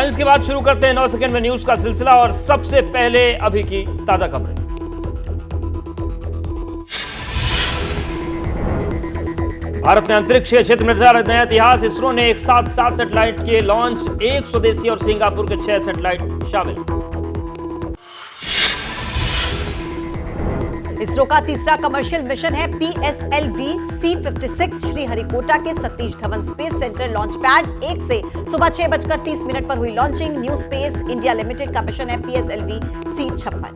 Headlines के बाद शुरू करते हैं 9 सेकंड में न्यूज का सिलसिला और सबसे पहले अभी की ताजा खबरें। भारत ने अंतरिक्ष क्षेत्र में रचा नया इतिहास। इसरो ने एक साथ 7 सैटेलाइट किए लॉन्च, 1 स्वदेशी और सिंगापुर के 6 सैटेलाइट शामिल। इसरो का तीसरा कमर्शियल मिशन है PSLV C56 श्रीहरिकोटा के Satish Dhawan space centre launch pad 1 से सुबह 6:30 पर हुई launching. New space India limited का मिशन है PSLV C56।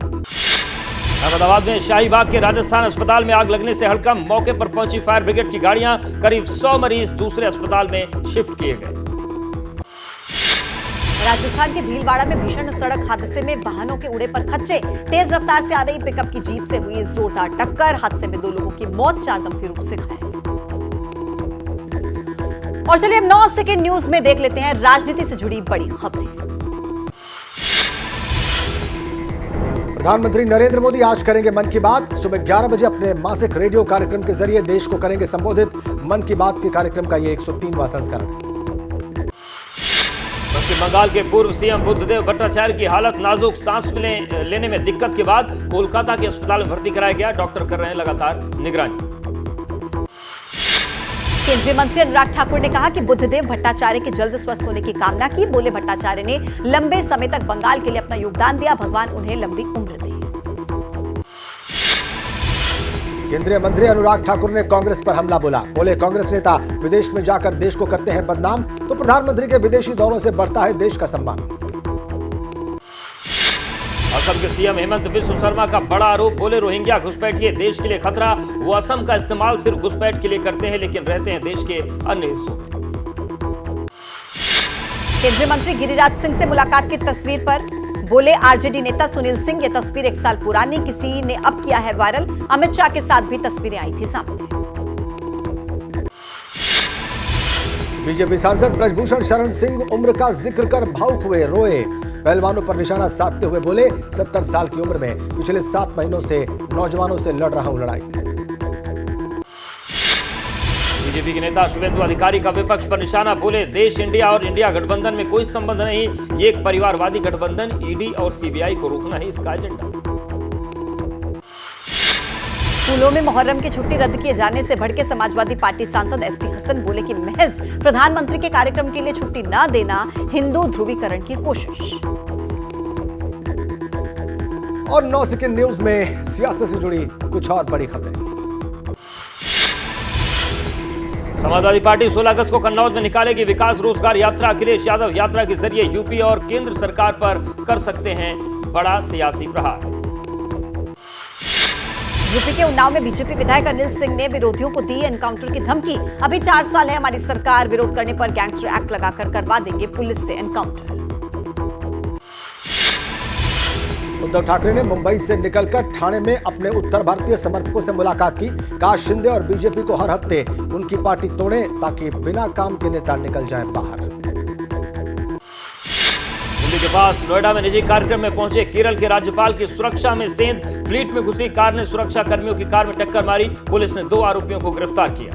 अहमदाबाद में शाहीबाग के राजस्थान अस्पताल में आग लगने से हड़कंप, मौके पर पहुंची फायर ब्रिगेड की गाड़ियां, करीब 100 मरीज दूसरे अस्पताल में शिफ्ट किए गए। राजस्थान के भीलवाड़ा में भीषण सड़क हादसे में वाहनों के उड़े पर खच्चे, तेज रफ्तार से आ रही पिकअप की जीप से हुई जोरदार टक्कर। हादसे में 2 लोगों की मौत, 4 गंभीर रूप से घायल। और चलिए अब 9 सेकंड न्यूज में देख लेते हैं राजनीति से जुड़ी बड़ी खबरें। प्रधानमंत्री नरेंद्र मोदी आज करेंगे मन की बात। सुबह 11 बजे अपने मासिक रेडियो कार्यक्रम के जरिए देश को करेंगे संबोधित। मन की बात के कार्यक्रम का ये 103वां संस्करण है। पश्चिम बंगाल के पूर्व सीएम बुद्धदेव भट्टाचार्य की हालत नाजुक, सांस लेने में दिक्कत के बाद कोलकाता के अस्पताल में भर्ती कराया गया। डॉक्टर कर रहे हैं लगातार निगरानी। केंद्रीय मंत्री अनुराग ठाकुर ने कहा कि बुद्धदेव भट्टाचार्य के जल्द स्वस्थ होने की कामना की। बोले भट्टाचार्य ने लंबे समय तक बंगाल के लिए अपना योगदान दिया, भगवान उन्हें लंबी उम्र दे। केंद्रीय मंत्री अनुराग ठाकुर ने कांग्रेस पर हमला बोला। बोले कांग्रेस नेता विदेश में जाकर देश को करते हैं बदनाम, तो प्रधानमंत्री के विदेशी दौरों से बढ़ता है देश का सम्मान। असम के सीएम हेमंत बिस्व शर्मा का बड़ा आरोप। बोले रोहिंग्या घुसपैठिए देश के लिए खतरा। वो असम का इस्तेमाल सिर्फ घुसपैठ के लिए करते हैं, लेकिन रहते हैं देश के अन्य हिस्सों में। केंद्रीय मंत्री गिरिराज सिंह से मुलाकात की तस्वीर पर बोले आरजेडी नेता सुनील सिंह, ये तस्वीर 1 साल पुरानी, किसी ने अब किया है वायरल। अमित शाह के साथ भी तस्वीरें आई थी सामने। बीजेपी सांसद ब्रजभूषण शरण सिंह उम्र का जिक्र कर भावुक हुए, रोए। पहलवानों पर निशाना साधते हुए बोले 70 साल की उम्र में पिछले 7 महीनों से नौजवानों से लड़ रहा हूं लड़ाई। बीजेपी के नेता शुभेंदु अधिकारी का विपक्ष पर निशाना। बोले देश इंडिया और इंडिया गठबंधन में कोई संबंध नहीं, ये एक परिवारवादी गठबंधन, ईडी और सीबीआई को रोकना है इसका एजेंडा। स्कूलों में मुहर्रम की छुट्टी रद्द किए जाने से भड़के समाजवादी पार्टी सांसद एसटी हसन। बोले कि महज प्रधानमंत्री के कार्यक्रम के लिए छुट्टी न देना हिंदू ध्रुवीकरण की कोशिश। और 9 सेकंड न्यूज में सियासत से जुड़ी कुछ और बड़ी खबरें। समाजवादी पार्टी 16 अगस्त को कन्नौज में निकालेगी विकास रोजगार यात्रा। अखिलेश यादव यात्रा के जरिए यूपी और केंद्र सरकार पर कर सकते हैं बड़ा सियासी प्रहार। यूपी के उन्नाव में बीजेपी विधायक अनिल सिंह ने विरोधियों को दी एनकाउंटर की धमकी। अभी 4 साल है हमारी सरकार, विरोध करने पर गैंगस्टर एक्ट लगाकर करवा देंगे पुलिस से एनकाउंटर। उद्धव ठाकरे ने मुंबई से निकलकर ठाणे में अपने उत्तर भारतीय समर्थकों से मुलाकात की। कहा शिंदे और बीजेपी को हर हफ्ते उनकी पार्टी तोड़े ताकि बिना काम के नेता निकल जाएं बाहर। दिल्ली के पास नोएडा में निजी कार्यक्रम में पहुंचे केरल के राज्यपाल की सुरक्षा में सेंध। फ्लीट में घुसी कार ने सुरक्षा कर्मियों की कार में टक्कर मारी। पुलिस ने 2 आरोपियों को गिरफ्तार किया।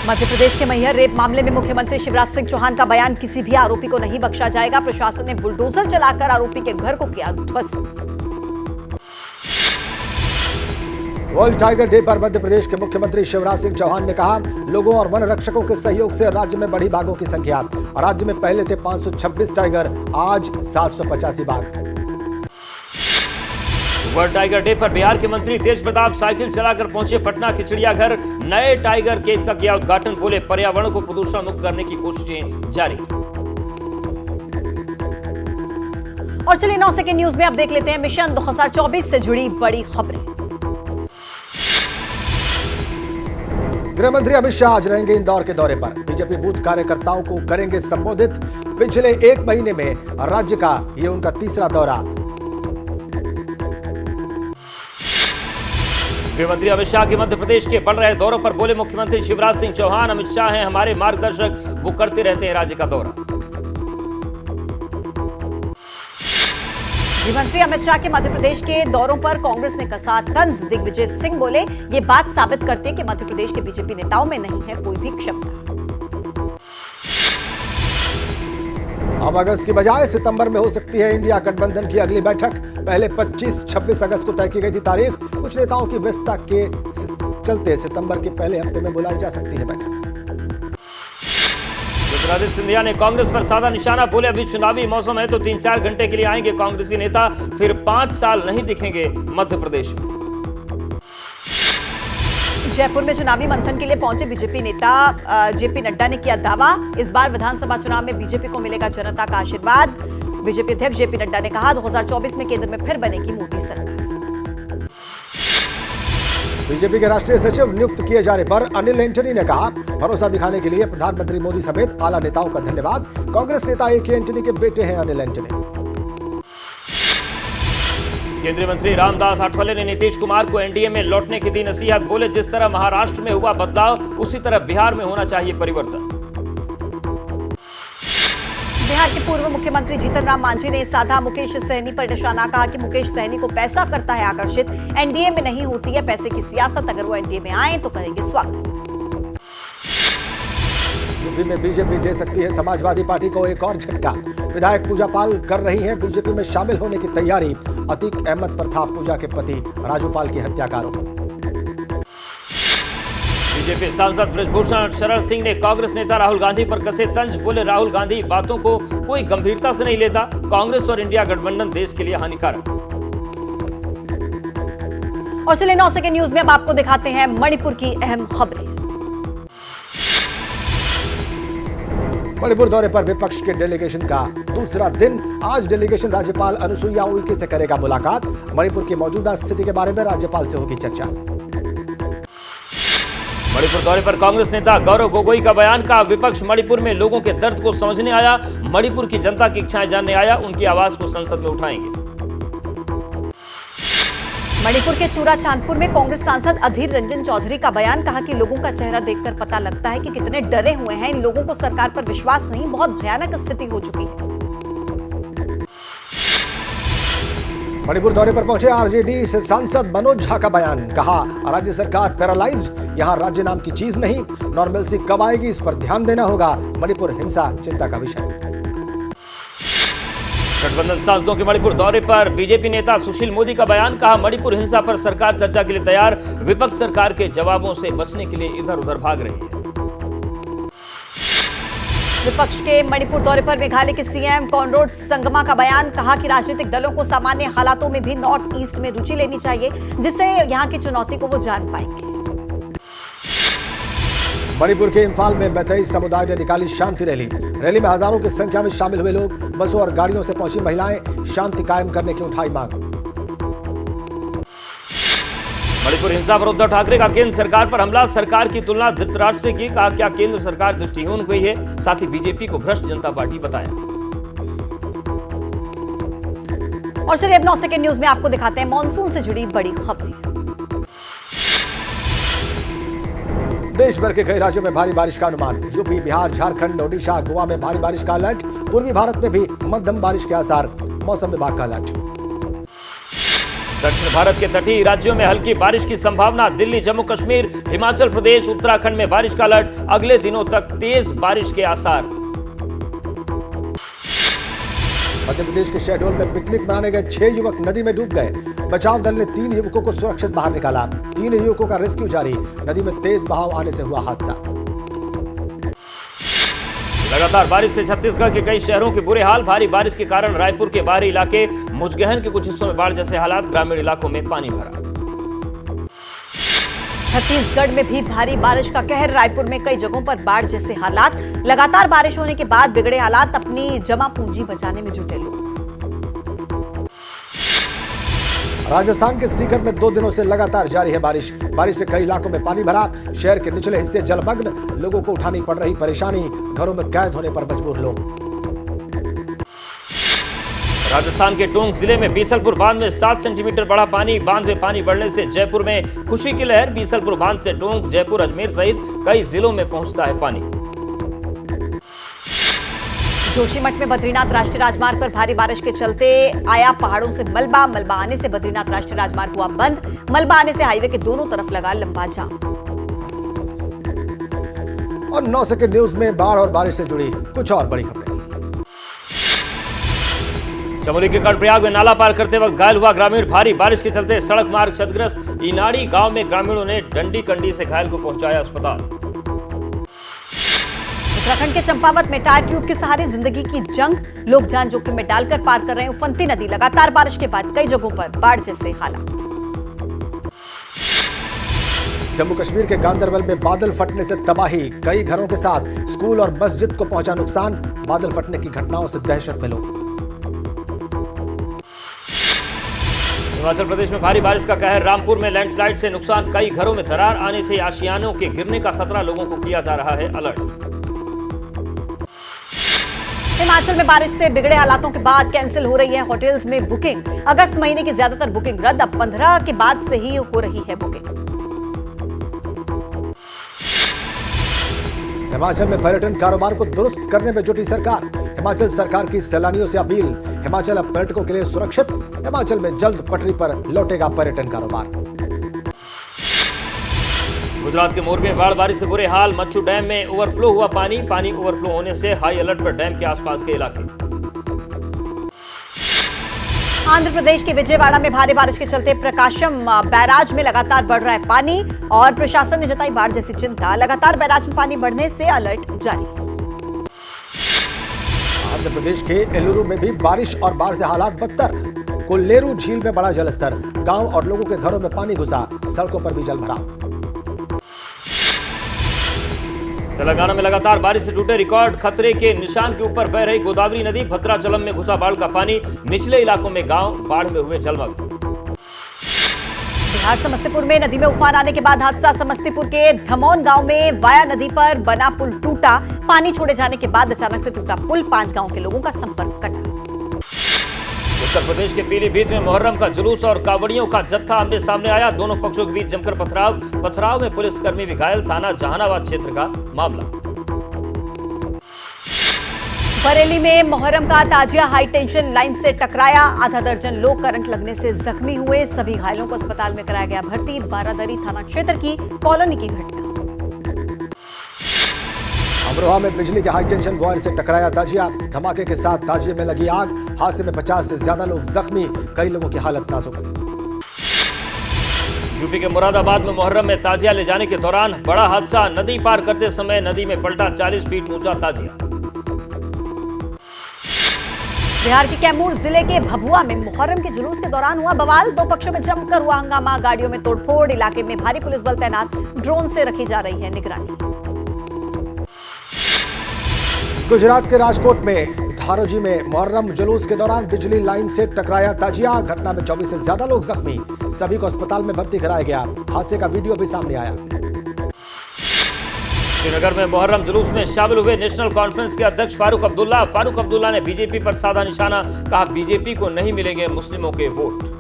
मध्य प्रदेश के मैहर रेप मामले में मुख्यमंत्री शिवराज सिंह चौहान का बयान, किसी भी आरोपी को नहीं बख्शा जाएगा। प्रशासन ने बुलडोजर चलाकर आरोपी के घर को किया ध्वस्त। वर्ल्ड टाइगर डे पर मध्य प्रदेश के मुख्यमंत्री शिवराज सिंह चौहान ने कहा लोगों और वन रक्षकों के सहयोग से राज्य में बढ़ी बाघों की संख्या। राज्य में पहले थे 526 टाइगर, आज 785 बाघ। वर्ल्ड टाइगर डे पर बिहार के मंत्री तेज प्रताप साइकिल चलाकर पहुंचे पटना के चिड़ियाघर। नए टाइगर केज का किया उद्घाटन। बोले पर्यावरण को प्रदूषण मुक्त करने की कोशिशें जारी। और चलिए 9 सेकंड न्यूज में अब देख लेते हैं मिशन 2024 से जुड़ी बड़ी खबरें। गृह मंत्री अमित शाह आज रहेंगे इंदौर के दौरे पर। बीजेपी बूथ कार्यकर्ताओं को करेंगे संबोधित। पिछले 1 महीने में राज्य का ये उनका तीसरा दौरा। गृहमंत्री अमित शाह के मध्य प्रदेश के बढ़ रहे दौरों पर बोले मुख्यमंत्री शिवराज सिंह चौहान, अमित शाह हैं हमारे मार्गदर्शक, वो करते रहते हैं राज्य का दौरा। गृहमंत्री अमित शाह के मध्य प्रदेश के दौरों पर कांग्रेस ने कसा तंज। दिग्विजय सिंह बोले ये बात साबित करती है कि मध्य प्रदेश के बीजेपी नेताओं में नहीं है कोई भी क्षमता। अब अगस्त की बजाय सितंबर में हो सकती है इंडिया गठबंधन की अगली बैठक। पहले 25-26 अगस्त को तय की गई थी तारीख। कुछ नेताओं की व्यस्तता के चलते सितंबर के पहले हफ्ते में बुलाई जा सकती है बैठक। ज्योतिरादित्य सिंधिया ने कांग्रेस पर साधा निशाना, बोले अभी चुनावी मौसम है तो 3-4 घंटे के लिए आएंगे कांग्रेसी नेता, फिर 5 साल नहीं दिखेंगे मध्य प्रदेश में। जयपुर में चुनावी मंथन के लिए पहुंचे बीजेपी नेता जेपी नड्डा ने किया दावा, इस बार विधानसभा चुनाव में बीजेपी को मिलेगा जनता का आशीर्वाद। बीजेपी अध्यक्ष जेपी नड्डा ने कहा 2024 में केंद्र में फिर बनेगी मोदी सरकार। बीजेपी के राष्ट्रीय सचिव नियुक्त किए जाने पर अनिल एंटनी ने कहा, भरोसा दिखाने के लिए प्रधानमंत्री मोदी समेत आला नेताओं का धन्यवाद। कांग्रेस नेता ए.के. एंटनी के बेटे हैं अनिल एंटनी। केंद्रीय मंत्री रामदास आठवले ने नीतीश कुमार को एनडीए में लौटने की दी नसीहत, बोले जिस तरह महाराष्ट्र में हुआ बदलाव उसी तरह बिहार में होना चाहिए परिवर्तन। बिहार के पूर्व मुख्यमंत्री जीतन राम मांझी ने साधा मुकेश सहनी पर निशाना, कहा कि मुकेश सहनी को पैसा करता है आकर्षित, एनडीए में नहीं होती है पैसे की सियासत, अगर वो एनडीए में आए तो करेंगे स्वागत। यूपी में बीजेपी दे सकती है समाजवादी पार्टी को एक और झटका। विधायक पूजा पाल कर रही हैं बीजेपी में शामिल होने की तैयारी। अतीक अहमद पर था पूजा के पति राजू पाल की हत्या का आरोप। बीजेपी सांसद ब्रजभूषण शरण सिंह ने कांग्रेस नेता राहुल गांधी पर कसे तंज, बोले राहुल गांधी बातों को कोई गंभीरता से नहीं लेता, कांग्रेस और इंडिया गठबंधन देश के लिए हानिकारक। और चलिए 9 सेकंड न्यूज में अब आपको दिखाते हैं मणिपुर की अहम खबरें। मणिपुर दौरे पर विपक्ष के डेलीगेशन का दूसरा दिन। आज डेलीगेशन राज्यपाल अनुसुईया उइके से करेगा मुलाकात। मणिपुर की मौजूदा स्थिति के बारे में राज्यपाल से होगी चर्चा। मणिपुर दौरे पर कांग्रेस नेता गौरव गोगोई का बयान, का विपक्ष मणिपुर में लोगों के दर्द को समझने आया, मणिपुर की जनता की इच्छाएं जानने आया, उनकी आवाज को संसद में उठाएंगे। मणिपुर के चूरा चांदपुर में कांग्रेस सांसद अधीर रंजन चौधरी का बयान, कहा कि लोगों का चेहरा देखकर पता लगता है कि कितने डरे हुए हैं, इन लोगों को सरकार पर विश्वास नहीं, बहुत भयानक स्थिति हो चुकी है। मणिपुर दौरे पर पहुंचे आरजेडी से सांसद मनोज झा का बयान, कहा राज्य सरकार पैरालाइज्ड, यहां राज्य नाम की चीज नहीं, नॉर्मलसी कब आएगी इस पर ध्यान देना होगा। मणिपुर हिंसा चिंता का विषय। गठबंधन सांसदों के मणिपुर दौरे पर बीजेपी नेता सुशील मोदी का बयान, कहा मणिपुर हिंसा पर सरकार चर्चा के लिए तैयार, विपक्ष सरकार के जवाबों से बचने के लिए इधर उधर भाग रही है। विपक्ष के मणिपुर दौरे पर मेघालय के सीएम कॉनराड संगमा का बयान, कहा कि राजनीतिक दलों को सामान्य हालातों में भी नॉर्थ ईस्ट में रुचि लेनी चाहिए, जिससे यहां की चुनौती को वो जान पाएंगे। मणिपुर के इम्फाल में मैतेई समुदाय ने निकाली शांति रैली। रैली में हजारों की संख्या में शामिल हुए लोग, बसों और गाड़ियों से पहुंची महिलाएं, शांति कायम करने की उठाई मांग। मणिपुर हिंसा पर उद्धव ठाकरे का केंद्र सरकार पर हमला, सरकार की तुलना धृतराष्ट्र से की, कहा क्या केंद्र सरकार दृष्टिहीन हुई है, साथ ही बीजेपी को भ्रष्ट जनता पार्टी बताया। और चलिए अब 9 सेकंड न्यूज में आपको दिखाते हैं मॉनसून से जुड़ी बड़ी खबरें। देश भर के कई राज्यों में भारी बारिश का अनुमान। यूपी, बिहार, झारखंड, ओडिशा, गोवा में भारी बारिश का अलर्ट। पूर्वी भारत में भी मध्यम बारिश के आसार, मौसम विभाग का अलर्ट। दक्षिण भारत के तटीय राज्यों में हल्की बारिश की संभावना। दिल्ली, जम्मू कश्मीर, हिमाचल प्रदेश, उत्तराखंड में बारिश का अलर्ट, अगले दिनों तक तेज बारिश के आसार। मध्य प्रदेश के शहडोल में पिकनिक मनाने गए 6 युवक नदी में डूब गए। बचाव दल ने 3 युवकों को सुरक्षित बाहर निकाला। 3 युवकों का रेस्क्यू जारी। नदी में तेज बहाव आने से हुआ हादसा। लगातार बारिश से छत्तीसगढ़ के कई शहरों के बुरे हाल। भारी बारिश के कारण रायपुर के बाहरी इलाके, मुजगहन के कुछ हिस्सों में बाढ़ जैसे हालात, ग्रामीण इलाकों में पानी भरा। छत्तीसगढ़ में भी भारी बारिश का कहर, रायपुर में कई जगहों पर बाढ़ जैसे हालात। लगातार बारिश होने के बाद बिगड़े हालात, अपनी जमा पूंजी बचाने में जुटे लोग। राजस्थान के सीकर में 2 दिनों से लगातार जारी है बारिश। बारिश से कई इलाकों में पानी भरा। शहर के निचले हिस्से जलमग्न, लोगों को उठानी पड़ रही परेशानी, घरों में कैद होने पर मजबूर लोग। राजस्थान के टोंक जिले में बीसलपुर बांध में 7 सेंटीमीटर बढ़ा पानी। बांध में पानी बढ़ने से जयपुर में खुशी की लहर। बीसलपुर बांध से टोंक, जयपुर, अजमेर सहित कई जिलों में पहुंचता है पानी। जोशीमठ में बद्रीनाथ राष्ट्रीय राजमार्ग पर भारी बारिश के चलते आया पहाड़ों से मलबा। मलबा आने से बद्रीनाथ राष्ट्रीय राजमार्ग हुआ बंद। मलबा आने से हाईवे के दोनों तरफ लगा लंबा जाम। और 9 सेकंड न्यूज में बाढ़ और बारिश से जुड़ी कुछ और बड़ी खबरें। चमोली के कर्णप्रयाग में नाला पार करते वक्त घायल हुआ ग्रामीण। भारी बारिश के चलते सड़क मार्ग क्षतिग्रस्त। इनाड़ी गांव में ग्रामीणों ने डंडी कंडी से घायल को पहुंचाया अस्पताल। उत्तराखंड के चंपावत में टायर ट्यूब के सहारे जिंदगी की जंग। लोग जान जोखिम में डालकर पार कर रहे हैं उफनती नदी। लगातार बारिश के बाद कई जगहों पर बाढ़ जैसे हालात। जम्मू कश्मीर के गांदरबल में बादल फटने से तबाही। कई घरों के साथ स्कूल और मस्जिद को पहुंचा नुकसान। बादल फटने की घटनाओं से दहशत में लोग। हिमाचल प्रदेश में भारी बारिश का कहर। रामपुर में लैंडस्लाइड से नुकसान। कई घरों में दरार आने से आशियानों के गिरने का खतरा। लोगों को किया जा रहा है अलर्ट। हिमाचल में बारिश से बिगड़े हालातों के बाद कैंसिल हो रही है होटल्स में बुकिंग। अगस्त महीने की ज्यादातर बुकिंग रद्द। अब 15 के बाद से ही हो रही है बुकिंग। हिमाचल में पर्यटन कारोबार को दुरुस्त करने में जुटी सरकार। हिमाचल सरकार की सैलानियों से अपील। हिमाचल अब पर्यटकों के लिए सुरक्षित। हिमाचल में जल्द पटरी पर लौटेगा पर्यटन कारोबार। गुजरात के मोरबी में बाढ़ बारिश से बुरे हाल। मच्छू डैम में ओवरफ्लो हुआ पानी। पानी ओवरफ्लो होने से हाई अलर्ट पर डैम के आसपास के इलाके। आंध्र प्रदेश के विजयवाड़ा में भारी बारिश के चलते प्रकाशम बैराज में लगातार बढ़ रहा है पानी और प्रशासन ने जताई बाढ़ जैसी चिंता। लगातार बैराज में पानी बढ़ने से अलर्ट जारी। आंध्र प्रदेश के एलुरु में भी बारिश और बाढ़ से हालात बदतर। कोल्लेरू झील में बढ़ा जलस्तर। गांव और लोगों के घरों में पानी घुसा। सड़कों पर भी जलभराव। तेलंगाना में लगातार बारिश से टूटे रिकॉर्ड। खतरे के निशान के ऊपर बह रही गोदावरी नदी। भद्राचलम में घुसा बाढ़ का पानी। निचले इलाकों में गांव बाढ़ में हुए जलमग्न। बिहार समस्तीपुर में नदी में उफान आने के बाद हादसा। समस्तीपुर के धमौन गांव में वाया नदी पर बना पुल टूटा। पानी छोड़े जाने के बाद अचानक से टूटा पुल। 5 गांव के लोगों का संपर्क कटा। उत्तर प्रदेश के पीलीभीत में मुहर्रम का जुलूस और कावड़ियों का जत्था आमने सामने आया। दोनों पक्षों के बीच जमकर पथराव में पुलिसकर्मी भी घायल। थाना जहानाबाद क्षेत्र का मामला। बरेली में मुहर्रम का ताजिया हाई टेंशन लाइन से टकराया। आधा दर्जन लोग करंट लगने से जख्मी हुए। सभी घायलों को अस्पताल में कराया गया भर्ती। बारादरी थाना क्षेत्र की कॉलोनी की घटना। अमरोहा में बिजली के हाई टेंशन वायर से टकराया ताजिया। धमाके के साथ ताजिए में लगी आग। हादसे में 50 से ज्यादा लोग जख्मी। कई लोगों की हालत नाजुक। यूपी के मुरादाबाद में मुहर्रम में ताजिया ले जाने के दौरान बड़ा हादसा। नदी पार करते समय नदी में पलटा 40 फीट ऊंचा ताजिया। बिहार के कैमूर जिले के भभुआ में मुहर्रम के जुलूस के दौरान हुआ बवाल। 2 पक्षों में जमकर हुआ हंगामा। गाड़ियों में तोड़फोड़। इलाके में भारी पुलिस बल तैनात। ड्रोन से रखी जा रही है निगरानी। गुजरात के राजकोट में धारोजी में मुहर्रम जुलूस के दौरान बिजली लाइन से टकराया ताजिया। घटना में 24 से ज्यादा लोग जख्मी। सभी को अस्पताल में भर्ती कराया गया। हादसे का वीडियो भी सामने आया। श्रीनगर में मुहर्रम जुलूस में शामिल हुए नेशनल कॉन्फ्रेंस के अध्यक्ष फारूक अब्दुल्ला। फारूक अब्दुल्ला ने बीजेपी पर साधा निशाना। कहा बीजेपी को नहीं मिलेंगे मुस्लिमों के वोट।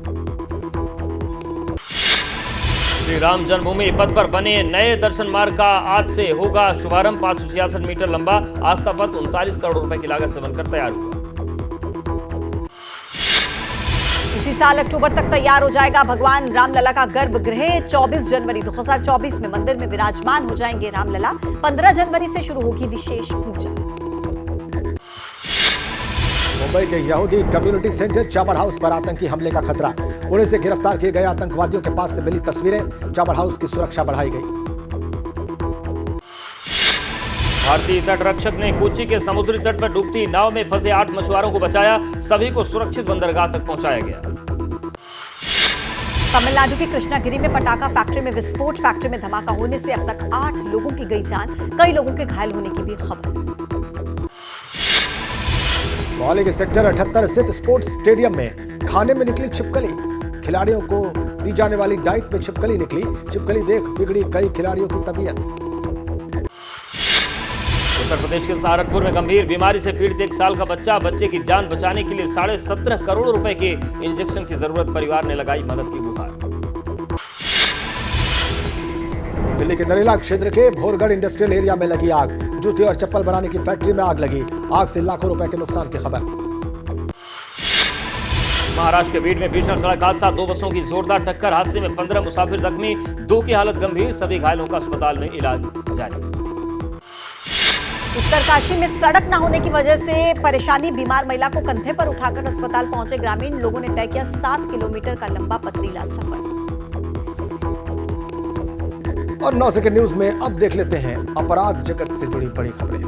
श्री राम जन्मभूमि पथ पर बने नए दर्शन मार्ग का आज से होगा शुभारंभ। 566 मीटर लंबा आस्था पथ 39 करोड़ रुपए की लागत से बनकर तैयार हुआ। इसी साल अक्टूबर तक तैयार हो जाएगा भगवान रामलला का गर्भगृह। 24 जनवरी 2024 में मंदिर में विराजमान हो जाएंगे रामलला। 15 जनवरी से शुरू होगी विशेष पूजा। मुंबई के यहूदी कम्युनिटी सेंटर चावल हाउस पर आतंकी हमले का खतरा। पुणे से गिरफ्तार किए गए आतंकवादियों के पास से मिली तस्वीरें। चावल हाउस की सुरक्षा बढ़ाई गई। भारतीय तटरक्षक ने कोच्चि के समुद्री तट पर डूबती नाव में फंसे 8 मछुआरों को बचाया। सभी को सुरक्षित बंदरगाह तक पहुंचाया गया। तमिलनाडु की कृष्णागिरी में पटाखा फैक्ट्री में विस्फोट। फैक्ट्री में धमाका होने से अब तक 8 लोगों की गई जान। कई लोगों के घायल होने की भी खबर। मोहाली के सेक्टर 78 स्थित स्पोर्ट्स स्टेडियम में खाने में निकली छिपकली। खिलाड़ियों को दी जाने वाली डाइट में छिपकली निकली। छिपकली देख बिगड़ी कई खिलाड़ियों की तबीयत। उत्तर प्रदेश के सहारनपुर में गंभीर बीमारी से पीड़ित 1 साल का बच्चा। बच्चे की जान बचाने के लिए 17.5 करोड़ रुपए के इंजेक्शन की जरूरत। परिवार ने लगाई मदद की गुहार। दिल्ली के नरेला क्षेत्र के भोरगढ़ इंडस्ट्रियल एरिया में लगी आग। जूते और चप्पल बनाने की फैक्ट्री में आग लगी। आग से लाखों रुपए के नुकसान की खबर। महाराष्ट्र के बीड में भीषण सड़क हादसा। 2 बसों की जोरदार टक्कर। हादसे में 15 मुसाफिर जख्मी। 2 की हालत गंभीर। सभी घायलों का अस्पताल में इलाज जारी। उत्तरकाशी में सड़क न होने की वजह से परेशानी, बीमार महिला को कंधे पर उठाकर अस्पताल पहुंचे ग्रामीण। लोगों ने तय किया 7 किलोमीटर का लंबा पथरीला सफर। और 9 सेकंड न्यूज में अब देख लेते हैं अपराध जगत से जुड़ी बड़ी खबरें।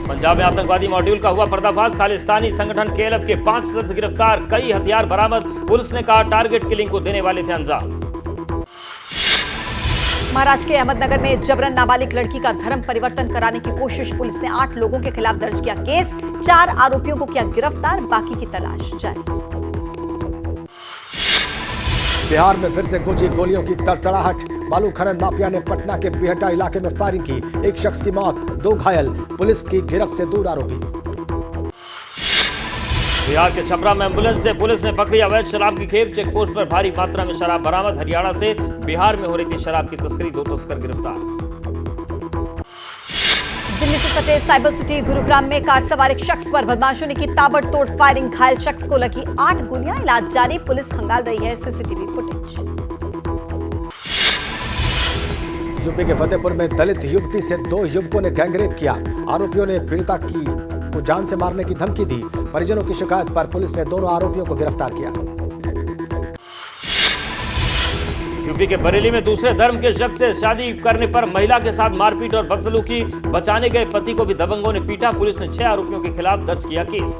पंजाब में आतंकवादी मॉड्यूल का हुआ पर्दाफाश, खालिस्तानी संगठन केएलएफ के 5 सदस्य गिरफ्तार, कई हथियार बरामद। पुलिस ने कहा टारगेट किलिंग को देने वाले थे अंजाम। महाराष्ट्र के अहमदनगर में जबरन नाबालिग लड़की का धर्म परिवर्तन कराने की कोशिश, पुलिस ने 8 लोगों के खिलाफ दर्ज किया केस, 4 आरोपियों को किया गिरफ्तार, बाकी की तलाश जारी। बिहार में फिर से गूंजी गोलियों की तड़तड़ाहट, बालू खनन माफिया ने पटना के बिहटा इलाके में फायरिंग की, 1 शख्स की मौत, 2 घायल, पुलिस की गिरफ्त से दूर आरोपी। बिहार के छपरा में एम्बुलेंस से पुलिस ने पकड़ी अवैध शराब की खेप, चेक पोस्ट पर भारी मात्रा में शराब बरामद। हरियाणा से बिहार में हो रही थी शराब की तस्करी, 2 तस्कर गिरफ्तार। दिल्ली से सटे साइबर सिटी गुरुग्राम में कार सवार एक शख्स पर बदमाशों ने की ताबड़तोड़ फायरिंग, घायल शख्स को लगी 8 गोलियां, इलाज जारी, पुलिस खंगाल रही है सीसीटीवी फुटेज। यूपी के फतेहपुर में दलित युवती से 2 युवकों ने गैंगरेप किया, आरोपियों ने पीड़िता को जान से मारने की धमकी दी। परिजनों की शिकायत पर पुलिस ने दोनों आरोपियों को गिरफ्तार किया। यूपी के बरेली में दूसरे धर्म के शख्स से शादी करने पर महिला के साथ मारपीट और बदसलूकी, बचाने गए पति को भी दबंगों ने पीटा। पुलिस ने 6 आरोपियों के खिलाफ दर्ज किया केस।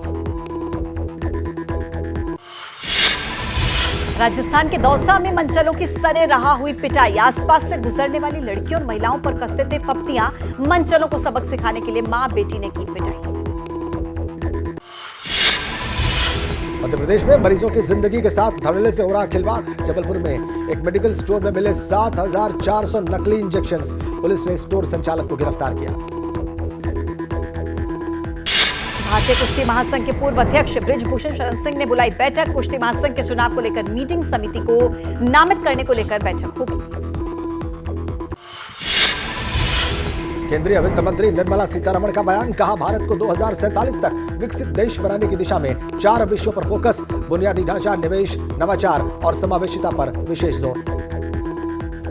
राजस्थान के दौसा में मनचलों की सरे रहा हुई पिटाई, आसपास से गुजरने वाली लड़कियों और महिलाओं पर कसते थे फप्तियां, मनचलों को सबक सिखाने के लिए मां बेटी ने की पिटाई। मध्य प्रदेश में मरीजों की जिंदगी के साथ धड़ल्ले से हो रहा खिलवाड़, जबलपुर में एक मेडिकल स्टोर में मिले 7,400 नकली इंजेक्शंस, पुलिस ने स्टोर संचालक को गिरफ्तार किया। भारतीय कुश्ती महासंघ के पूर्व अध्यक्ष बृजभूषण शरण सिंह ने बुलाई बैठक, कुश्ती महासंघ के चुनाव को लेकर मीटिंग, समिति को नामित करने को लेकर बैठक होगी। केंद्रीय वित्त मंत्री निर्मला सीतारमण का बयान, कहा भारत को 2047 तक विकसित देश बनाने की दिशा में 4 विषयों पर फोकस, बुनियादी ढांचा, निवेश, नवाचार और समावेशिता पर विशेष जोर।